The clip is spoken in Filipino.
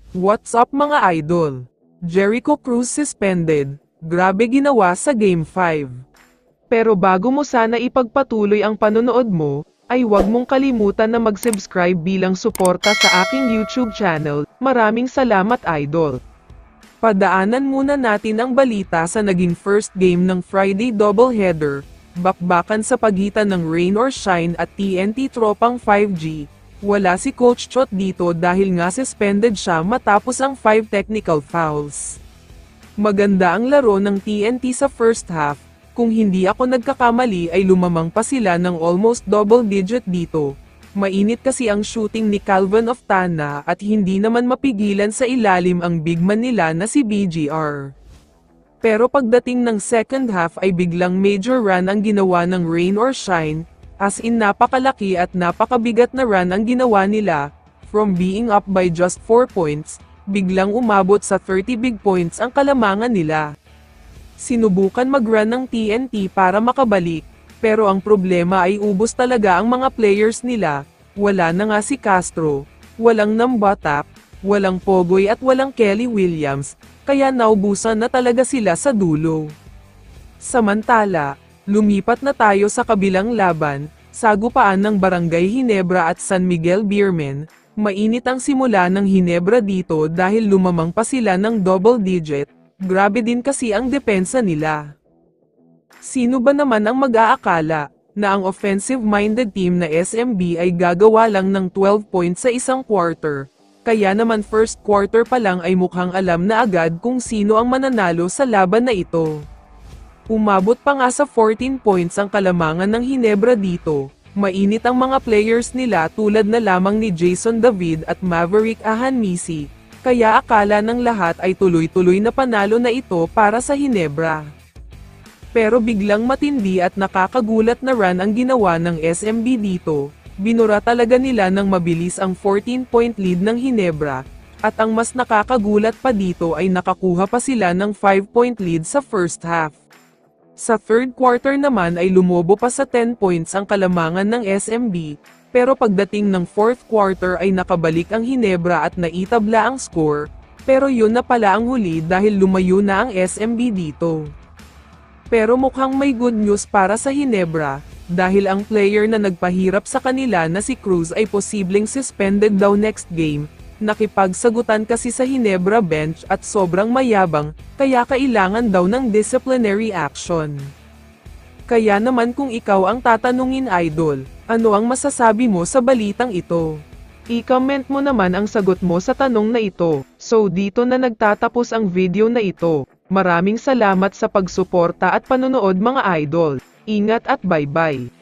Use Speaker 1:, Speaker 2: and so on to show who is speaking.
Speaker 1: What's up mga idol? Jericho Cruz suspended, grabe ginawa sa Game 5. Pero bago mo sana ipagpatuloy ang panonood mo, ay huwag mong kalimutan na mag-subscribe bilang suporta sa aking YouTube channel. Maraming salamat idol. Padaanan muna natin ang balita sa naging first game ng Friday doubleheader, bakbakan sa pagitan ng Rain or Shine at TNT Tropang 5G. Wala si Coach Chot dito dahil nga suspended siya matapos ang 5 technical fouls. Maganda ang laro ng TNT sa first half, kung hindi ako nagkakamali ay lumamang pa sila ng almost double digit dito. Mainit kasi ang shooting ni Calvin Oftana at hindi naman mapigilan sa ilalim ang big man nila na si BGR. Pero pagdating ng second half ay biglang major run ang ginawa ng Rain or Shine. As in napakalaki at napakabigat na run ang ginawa nila, from being up by just 4 points, biglang umabot sa 30 big points ang kalamangan nila. Sinubukan mag-run ng TNT para makabalik, pero ang problema ay ubos talaga ang mga players nila, wala na nga si Castro, walang Nambatap, walang Pogoy at walang Kelly Williams, kaya naubusan na talaga sila sa dulo. Samantala, lumipat na tayo sa kabilang laban, sagupaan ng Barangay Ginebra at San Miguel Beermen. Mainit ang simula ng Ginebra dito dahil lumamang pa sila ng double digit, grabe din kasi ang depensa nila. Sino ba naman ang mag-aakala na ang offensive-minded team na SMB ay gagawa lang ng 12 points sa isang quarter, kaya naman first quarter pa lang ay mukhang alam na agad kung sino ang mananalo sa laban na ito. Umabot pa nga sa 14 points ang kalamangan ng Ginebra dito. Mainit ang mga players nila tulad na lamang ni Jason David at Maverick Ahanmisi, kaya akala ng lahat ay tuloy-tuloy na panalo na ito para sa Ginebra. Pero biglang matindi at nakakagulat na run ang ginawa ng SMB dito. Binura talaga nila ng mabilis ang 14-point lead ng Ginebra, at ang mas nakakagulat pa dito ay nakakuha pa sila ng 5-point lead sa first half. Sa third quarter naman ay lumobo pa sa 10 points ang kalamangan ng SMB, pero pagdating ng fourth quarter ay nakabalik ang Ginebra at naitabla ang score, pero yun na pala ang huli dahil lumayo na ang SMB dito. Pero mukhang may good news para sa Ginebra, dahil ang player na nagpahirap sa kanila na si Cruz ay posibleng suspended daw next game. Nakipagsagutan kasi sa Ginebra bench at sobrang mayabang, kaya kailangan daw ng disciplinary action. Kaya naman kung ikaw ang tatanungin idol, ano ang masasabi mo sa balitang ito? I-comment mo naman ang sagot mo sa tanong na ito. So dito na nagtatapos ang video na ito. Maraming salamat sa pagsuporta at panonood mga idol. Ingat at bye-bye.